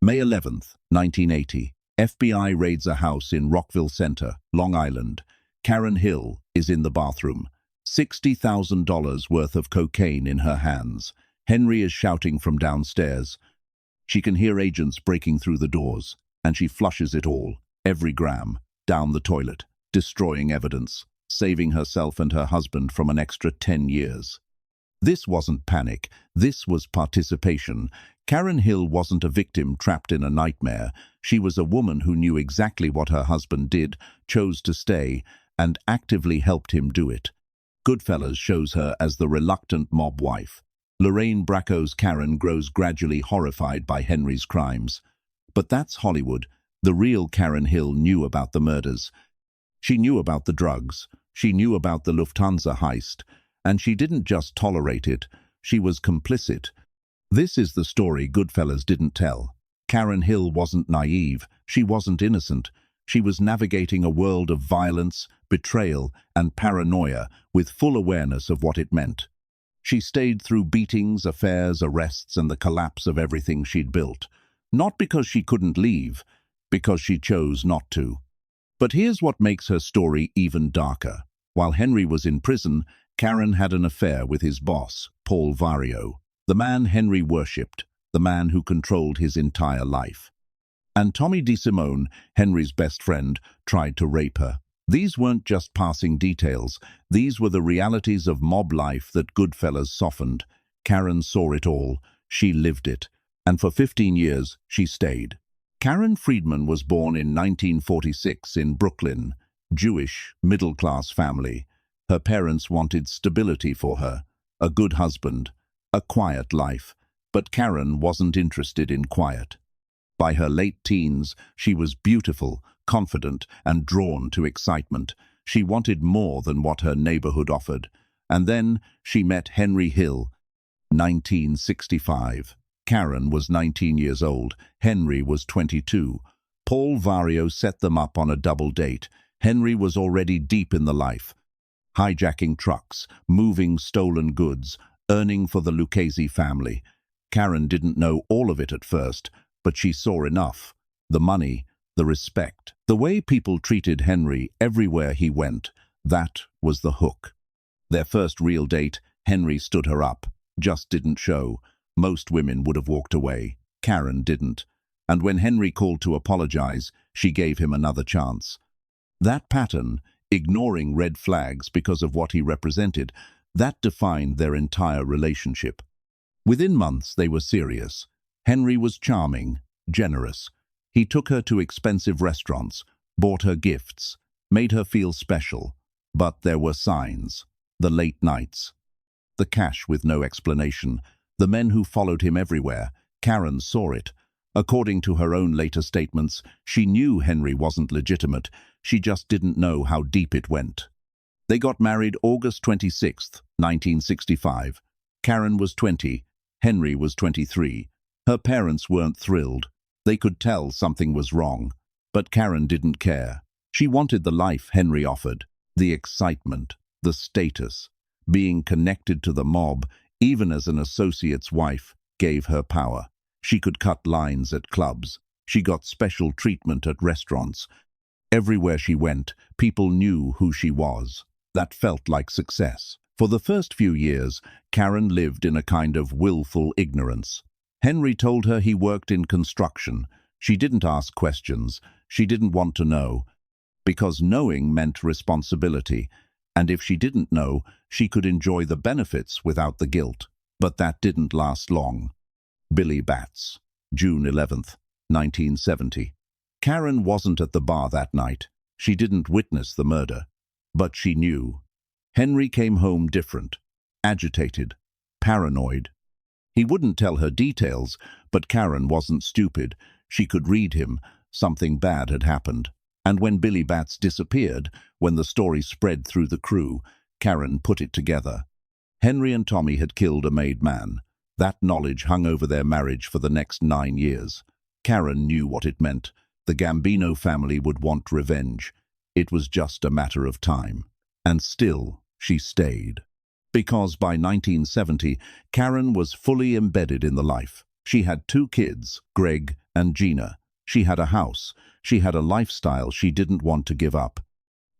May 11th, 1980. FBI raids a house in Rockville Center, Long Island. Karen Hill is in the bathroom. $60,000 worth of cocaine in her hands. Henry is shouting from downstairs. She can hear agents breaking through the doors, and she flushes it all, every gram, down the toilet, destroying evidence, saving herself and her husband from an extra 10 years. This wasn't panic, this was participation. Karen Hill wasn't a victim trapped in a nightmare. She was a woman who knew exactly what her husband did, chose to stay, and actively helped him do it. Goodfellas shows her as the reluctant mob wife. Lorraine Bracco's Karen grows gradually horrified by Henry's crimes. But that's Hollywood. The real Karen Hill knew about the murders. She knew about the drugs. She knew about the Lufthansa heist. And she didn't just tolerate it, she was complicit. This is the story Goodfellas didn't tell. Karen Hill wasn't naive, she wasn't innocent. She was navigating a world of violence, betrayal, and paranoia with full awareness of what it meant. She stayed through beatings, affairs, arrests, and the collapse of everything she'd built. Not because she couldn't leave, because she chose not to. But here's what makes her story even darker. While Henry was in prison, Karen had an affair with his boss, Paul Vario, the man Henry worshipped, the man who controlled his entire life. And Tommy DeSimone, Henry's best friend, tried to rape her. These weren't just passing details. These were the realities of mob life that Goodfellas softened. Karen saw it all. She lived it. And for 15 years, she stayed. Karen Friedman was born in 1946 in Brooklyn, Jewish, middle-class family. Her parents wanted stability for her, a good husband, a quiet life, but Karen wasn't interested in quiet. By her late teens, she was beautiful, confident, and drawn to excitement. She wanted more than what her neighborhood offered. And then she met Henry Hill, 1965. Karen was 19 years old. Henry was 22. Paul Vario set them up on a double date. Henry was already deep in the life, hijacking trucks, moving stolen goods, earning for the Lucchese family. Karen didn't know all of it at first, but she saw enough. The money, the respect, the way people treated Henry everywhere he went, that was the hook. Their first real date, Henry stood her up, just didn't show. Most women would have walked away. Karen didn't. And when Henry called to apologize, she gave him another chance. That pattern, ignoring red flags because of what he represented, that defined their entire relationship. Within months, they were serious. Henry was charming, generous. He took her to expensive restaurants, bought her gifts, made her feel special. But there were signs. The late nights. The cash with no explanation. The men who followed him everywhere. Karen saw it. According to her own later statements, she knew Henry wasn't legitimate. She just didn't know how deep it went. They got married August 26th, 1965. Karen was 20. Henry was 23. Her parents weren't thrilled. They could tell something was wrong. But Karen didn't care. She wanted the life Henry offered, the excitement, the status. Being connected to the mob, even as an associate's wife, gave her power. She could cut lines at clubs. She got special treatment at restaurants. Everywhere she went, people knew who she was. That felt like success. For the first few years, Karen lived in a kind of willful ignorance. Henry told her he worked in construction. She didn't ask questions. She didn't want to know. Because knowing meant responsibility. And if she didn't know, she could enjoy the benefits without the guilt. But that didn't last long. Billy Batts, June 11th, 1970. Karen wasn't at the bar that night. She didn't witness the murder. But she knew. Henry came home different, agitated, paranoid. He wouldn't tell her details, but Karen wasn't stupid. She could read him. Something bad had happened. And when Billy Batts disappeared, when the story spread through the crew, Karen put it together. Henry and Tommy had killed a made man. That knowledge hung over their marriage for the next 9 years. Karen knew what it meant. The Gambino family would want revenge. It was just a matter of time. And still, she stayed. Because by 1970, Karen was fully embedded in the life. She had 2 kids, Greg and Gina. She had a house. She had a lifestyle she didn't want to give up.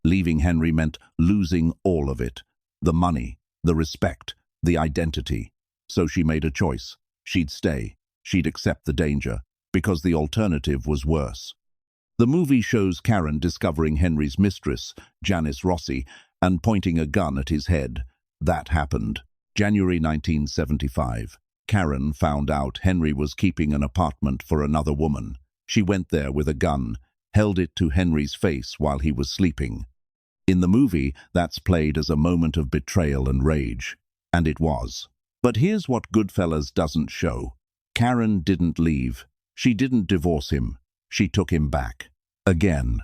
Leaving Henry meant losing all of it. The money, the respect, the identity. So she made a choice. She'd stay. She'd accept the danger, because the alternative was worse. The movie shows Karen discovering Henry's mistress, Janice Rossi, and pointing a gun at his head. That happened. January 1975. Karen found out Henry was keeping an apartment for another woman. She went there with a gun, held it to Henry's face while he was sleeping. In the movie, that's played as a moment of betrayal and rage. And it was. But here's what Goodfellas doesn't show. Karen didn't leave. She didn't divorce him. She took him back. Again.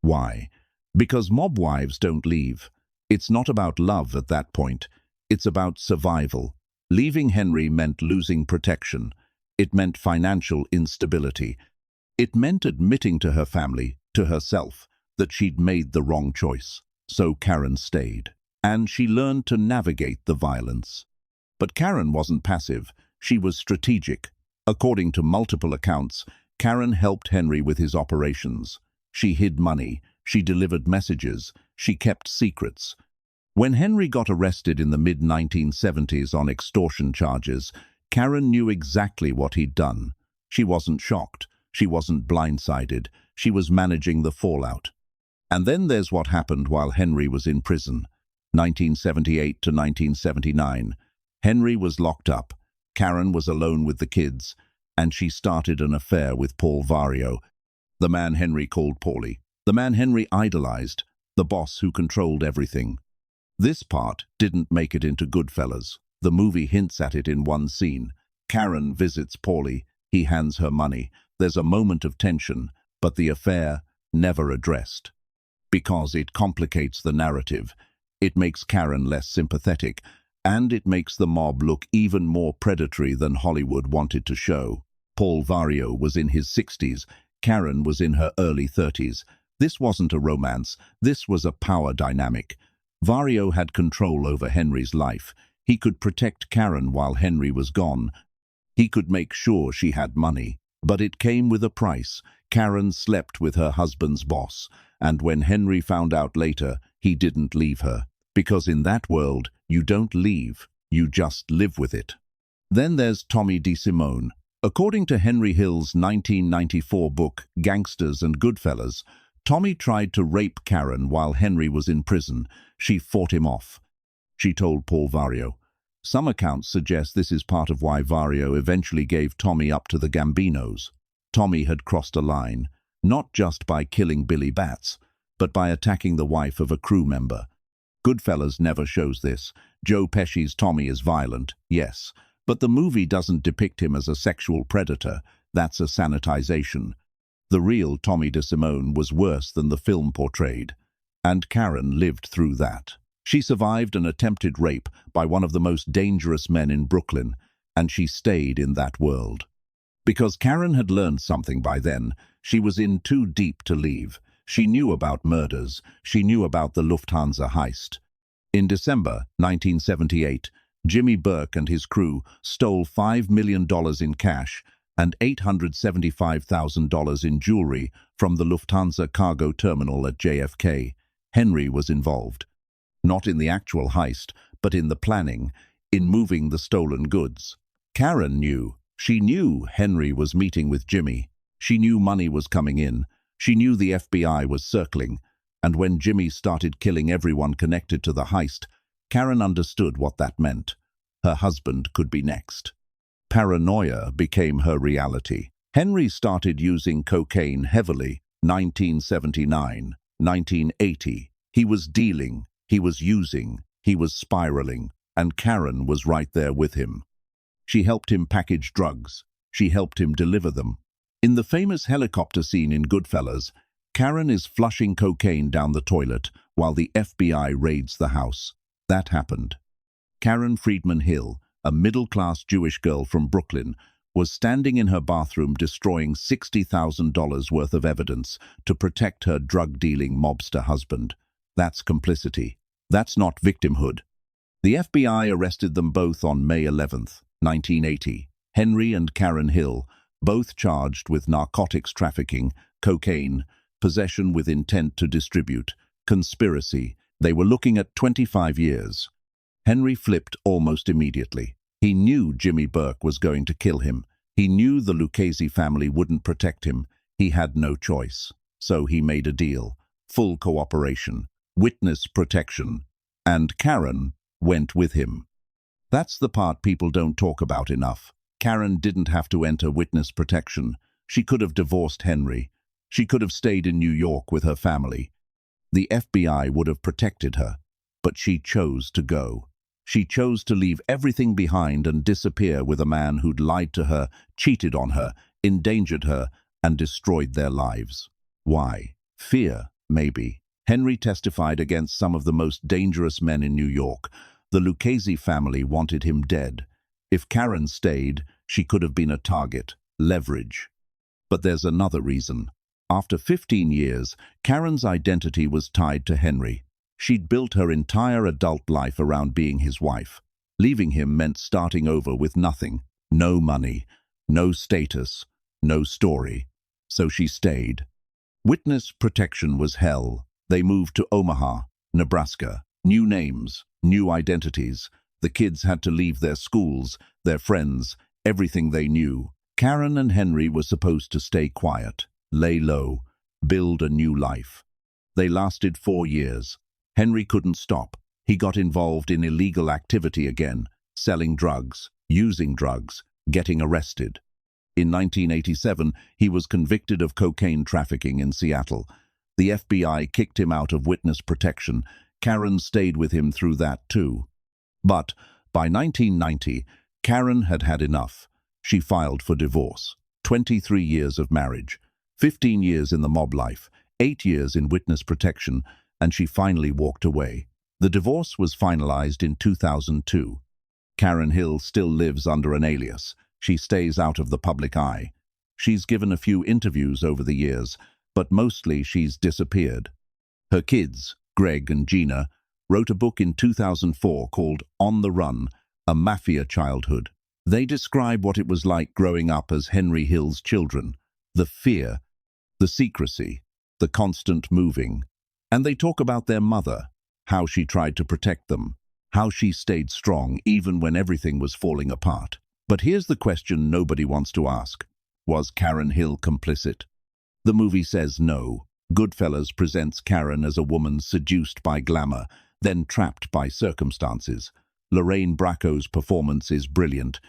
Why? Because mob wives don't leave. It's not about love at that point. It's about survival. Leaving Henry meant losing protection. It meant financial instability. It meant admitting to her family, to herself, that she'd made the wrong choice. So Karen stayed. And she learned to navigate the violence. But Karen wasn't passive. She was strategic. According to multiple accounts, Karen helped Henry with his operations. She hid money. She delivered messages. She kept secrets. When Henry got arrested in the mid-1970s on extortion charges, Karen knew exactly what he'd done. She wasn't shocked. She wasn't blindsided. She was managing the fallout. And then there's what happened while Henry was in prison. 1978 to 1979. Henry was locked up. Karen was alone with the kids, and she started an affair with Paul Vario, the man Henry called Paulie, the man Henry idolized, the boss who controlled everything. This part didn't make it into Goodfellas. The movie hints at it in one scene. Karen visits Paulie. He hands her money. There's a moment of tension, but the affair never addressed. Because it complicates the narrative. It makes Karen less sympathetic, and it makes the mob look even more predatory than Hollywood wanted to show. Paul Vario was in his 60s. Karen was in her early 30s. This wasn't a romance. This was a power dynamic. Vario had control over Henry's life. He could protect Karen while Henry was gone. He could make sure she had money. But it came with a price. Karen slept with her husband's boss. And when Henry found out later, he didn't leave her. Because in that world, you don't leave. You just live with it. Then there's Tommy DeSimone. According to Henry Hill's 1994 book, Gangsters and Goodfellas, Tommy tried to rape Karen while Henry was in prison. She fought him off. She told Paul Vario. Some accounts suggest this is part of why Vario eventually gave Tommy up to the Gambinos. Tommy had crossed a line, not just by killing Billy Batts, but by attacking the wife of a crew member. Goodfellas never shows this. Joe Pesci's Tommy is violent, yes, but the movie doesn't depict him as a sexual predator. That's a sanitization. The real Tommy DeSimone was worse than the film portrayed. And Karen lived through that. She survived an attempted rape by one of the most dangerous men in Brooklyn, and she stayed in that world. Because Karen had learned something by then, she was in too deep to leave. She knew about murders. She knew about the Lufthansa heist. In December 1978, Jimmy Burke and his crew stole $5 million in cash and $875,000 in jewelry from the Lufthansa cargo terminal at JFK. Henry was involved. Not in the actual heist, but in the planning, in moving the stolen goods. Karen knew. She knew Henry was meeting with Jimmy. She knew money was coming in. She knew the FBI was circling. And when Jimmy started killing everyone connected to the heist, Karen understood what that meant. Her husband could be next. Paranoia became her reality. Henry started using cocaine heavily, 1979, 1980. He was dealing, he was using, he was spiraling, and Karen was right there with him. She helped him package drugs. She helped him deliver them. In the famous helicopter scene in Goodfellas, Karen is flushing cocaine down the toilet while the FBI raids the house. That happened. Karen Friedman Hill, a middle-class Jewish girl from Brooklyn, was standing in her bathroom destroying $60,000 worth of evidence to protect her drug-dealing mobster husband. That's complicity. That's not victimhood. The FBI arrested them both on May 11th, 1980. Henry and Karen Hill, both charged with narcotics trafficking, cocaine, possession with intent to distribute, conspiracy. They were looking at 25 years. Henry flipped almost immediately. He knew Jimmy Burke was going to kill him. He knew the Lucchese family wouldn't protect him. He had no choice. So he made a deal. Full cooperation, witness protection, and Karen went with him. That's the part people don't talk about enough. Karen didn't have to enter witness protection. She could have divorced Henry. She could have stayed in New York with her family. The FBI would have protected her, but she chose to go. She chose to leave everything behind and disappear with a man who'd lied to her, cheated on her, endangered her, and destroyed their lives. Why? Fear, maybe. Henry testified against some of the most dangerous men in New York. The Lucchese family wanted him dead. If Karen stayed, she could have been a target, leverage. But there's another reason. After 15 years, Karen's identity was tied to Henry. She'd built her entire adult life around being his wife. Leaving him meant starting over with nothing. No money, no status, no story. So she stayed. Witness protection was hell. They moved to Omaha, Nebraska. New names, new identities. The kids had to leave their schools, their friends, everything they knew. Karen and Henry were supposed to stay quiet, lay low, build a new life. They lasted 4 years. Henry couldn't stop. He got involved in illegal activity again, selling drugs, using drugs, getting arrested. In 1987, he was convicted of cocaine trafficking in Seattle. The FBI kicked him out of witness protection. Karen stayed with him through that too. But by 1990, Karen had had enough. She filed for divorce. 23 years of marriage, 15 years in the mob life, 8 years in witness protection, and she finally walked away. The divorce was finalized in 2002. Karen Hill still lives under an alias. She stays out of the public eye. She's given a few interviews over the years, but mostly she's disappeared. Her kids, Greg and Gina, wrote a book in 2004 called On the Run, A Mafia Childhood. They describe what it was like growing up as Henry Hill's children, the fear, the secrecy, the constant moving. And they talk about their mother, how she tried to protect them, how she stayed strong even when everything was falling apart. But here's the question nobody wants to ask. Was Karen Hill complicit? The movie says no. Goodfellas presents Karen as a woman seduced by glamour, then trapped by circumstances. Lorraine Bracco's performance is brilliant.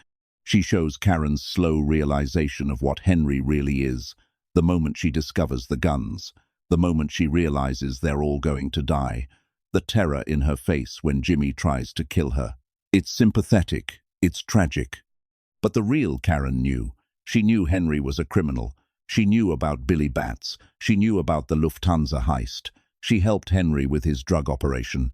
She shows Karen's slow realization of what Henry really is, the moment she discovers the guns, the moment she realizes they're all going to die, the terror in her face when Jimmy tries to kill her. It's sympathetic, it's tragic. But the real Karen knew. She knew Henry was a criminal. She knew about Billy Bats. She knew about the Lufthansa heist. She helped Henry with his drug operation.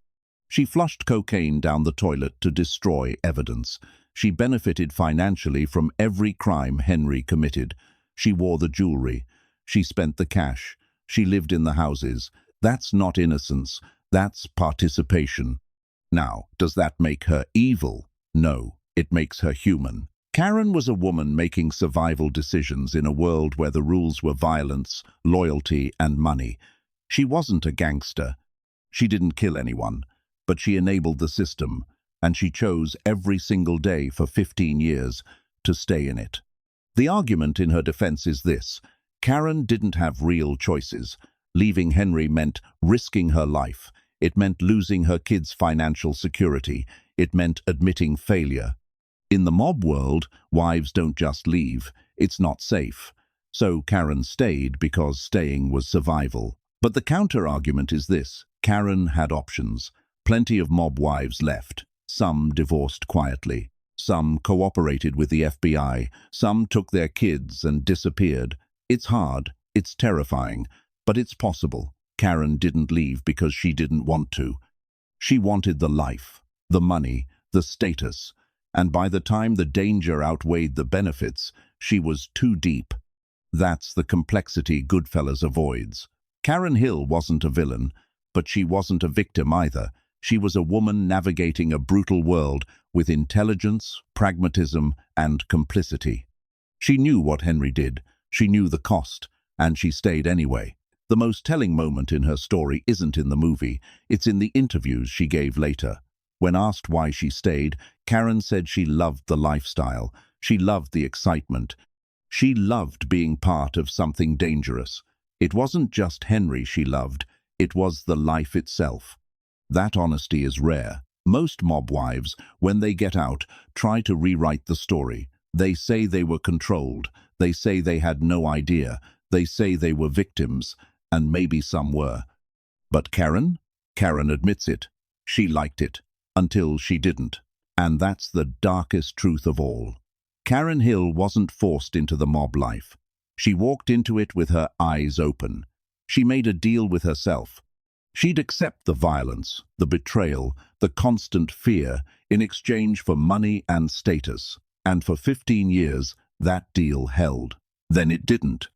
She flushed cocaine down the toilet to destroy evidence. She benefited financially from every crime Henry committed. She wore the jewelry. She spent the cash. She lived in the houses. That's not innocence. That's participation. Now, does that make her evil? No, it makes her human. Karen was a woman making survival decisions in a world where the rules were violence, loyalty, and money. She wasn't a gangster. She didn't kill anyone, but she enabled the system, and she chose every single day for 15 years to stay in it. The argument in her defense is this: Karen didn't have real choices. Leaving Henry meant risking her life. It meant losing her kids' financial security. It meant admitting failure. In the mob world, wives don't just leave. It's not safe. So Karen stayed because staying was survival. But the counter-argument is this: Karen had options. Plenty of mob wives left. Some divorced quietly. Some cooperated with the FBI. Some took their kids and disappeared. It's hard. It's terrifying. But it's possible. Karen didn't leave because she didn't want to. She wanted the life, the money, the status. And by the time the danger outweighed the benefits, she was too deep. That's the complexity Goodfellas avoids. Karen Hill wasn't a villain, but she wasn't a victim either. She was a woman navigating a brutal world with intelligence, pragmatism, and complicity. She knew what Henry did, she knew the cost, and she stayed anyway. The most telling moment in her story isn't in the movie, it's in the interviews she gave later. When asked why she stayed, Karen said she loved the lifestyle, she loved the excitement, she loved being part of something dangerous. It wasn't just Henry she loved, it was the life itself. That honesty is rare. Most mob wives, when they get out, try to rewrite the story. They say they were controlled, they say they had no idea, they say they were victims, and maybe some were. But Karen? Karen admits it. She liked it. Until she didn't. And that's the darkest truth of all. Karen Hill wasn't forced into the mob life. She walked into it with her eyes open. She made a deal with herself. She'd accept the violence, the betrayal, the constant fear in exchange for money and status. And for 15 years, that deal held. Then it didn't.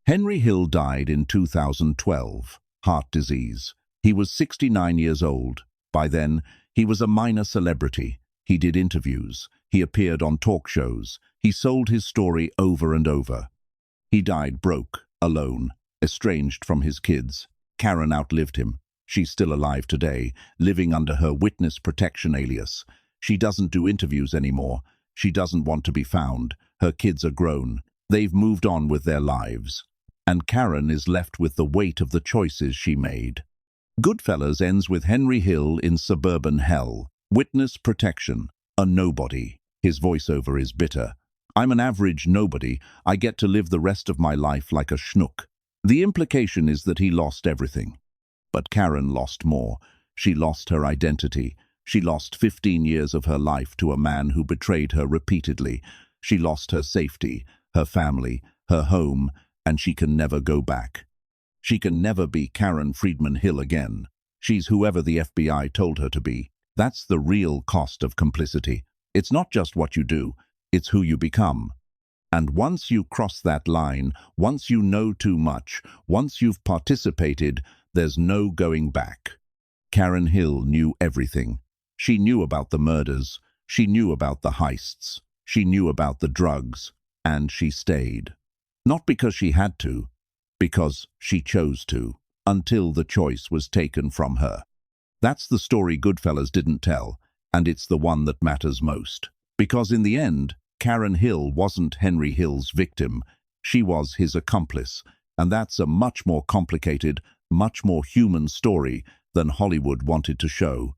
Henry Hill died in 2012, heart disease. He was 69 years old. By then, he was a minor celebrity. He did interviews. He appeared on talk shows. He sold his story over and over. He died broke, alone, estranged from his kids. Karen outlived him. She's still alive today, living under her witness protection alias. She doesn't do interviews anymore. She doesn't want to be found. Her kids are grown. They've moved on with their lives. And Karen is left with the weight of the choices she made. Goodfellas ends with Henry Hill in suburban hell. Witness protection. A nobody. His voiceover is bitter. I'm an average nobody. I get to live the rest of my life like a schnook. The implication is that he lost everything. But Karen lost more. She lost her identity. She lost 15 years of her life to a man who betrayed her repeatedly. She lost her safety, her family, her home, and she can never go back. She can never be Karen Friedman Hill again. She's whoever the FBI told her to be. That's the real cost of complicity. It's not just what you do, it's who you become. And once you cross that line, once you know too much, once you've participated, there's no going back. Karen Hill knew everything. She knew about the murders. She knew about the heists. She knew about the drugs. And she stayed. Not because she had to, because she chose to, until the choice was taken from her. That's the story Goodfellas didn't tell, and it's the one that matters most. Because in the end, Karen Hill wasn't Henry Hill's victim. She was his accomplice, and that's a much more complicated, much more human story than Hollywood wanted to show.